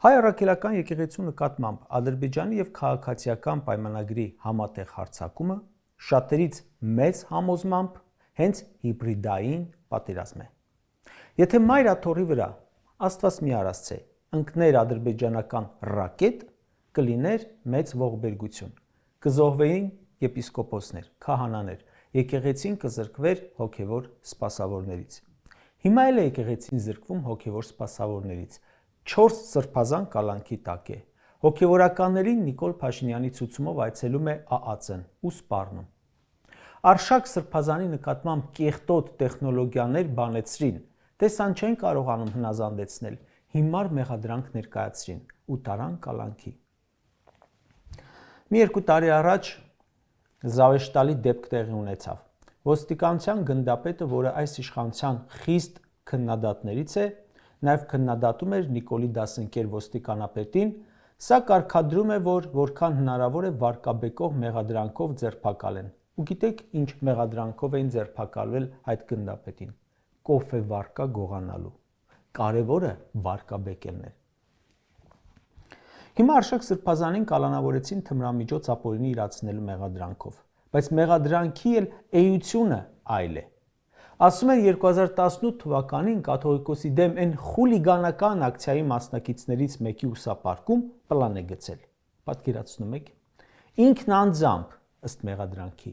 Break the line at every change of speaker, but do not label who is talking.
Հայ առաքելական եկեղեցու նկատմամբ Ադրբեջանի եւ քաղաքացիական պայմանագրի համատեղ հարձակումը շատերից մեծ համոզմամբ հենց հիբրիդային պատերազմ է։ Եթե մայր աթոռի վրա Աստված մի արասցե ընկներ ադրբեջանական ռակետ, կլիներ մեծ ողբերգություն, կզոհվեին եպիսկոպոսներ, քահանաներ, եկեղեցին կզրկվեր հոգևոր սպասավորներից։ Հիմա էլ է եկեղեցին զրկվում հոգևոր սպասավորներից։ 4 սրբազան կալանքի տակ է։ Հոգևորականներին Նիկոլ Փաշինյանի ցուցումով այցելում է ԱԱԾ-ն ու սպառնում։ Արշակ սրբազանի նկատմամբ կեղտոտ տեխնոլոգիաներ բանեցրին, թե սան չեն կարողանում հնազանդեցնել, հիմար մեղադրանք ներկայացրին ու տարան կալանքի։ Մի 2 տարի առաջ զավեշտալի դեպք տեղի ունեցավ։ Ոստիկանության գնդապետը, որը այս իշխանության խիստ քննադատներից է, նաև քննադատում էր Նիկոլի դասընկեր ոստիկանապետին, սա կարգադրում է, որ որքան հնարավոր է վարկաբեկող մեղադրանքով ձերբակալեն։ Ու գիտեք, ինչ մեղադրանքով էին ձերբակալվել այդ գնդապետին։ Կոֆե վարկա գողանալու։ Կարևորը վարկաբեկելն էր։ Հիմա Արշակ Սրբազանին կալանավորեցին թմրամիջոց ապօրինի իրացնելու մեղադրանքով, բայց մեղադրանքի էլ էությունը այլ է։ Ասում են 2018 թվականին կաթողիկոսի դեմ այն խուլիգանական ակցիայի մասնակիցներից մեկի ուսապարկում պլան է գցել։ Պատկերացնում եք։ Ինքն անձամբ ըստ մեղադրանքի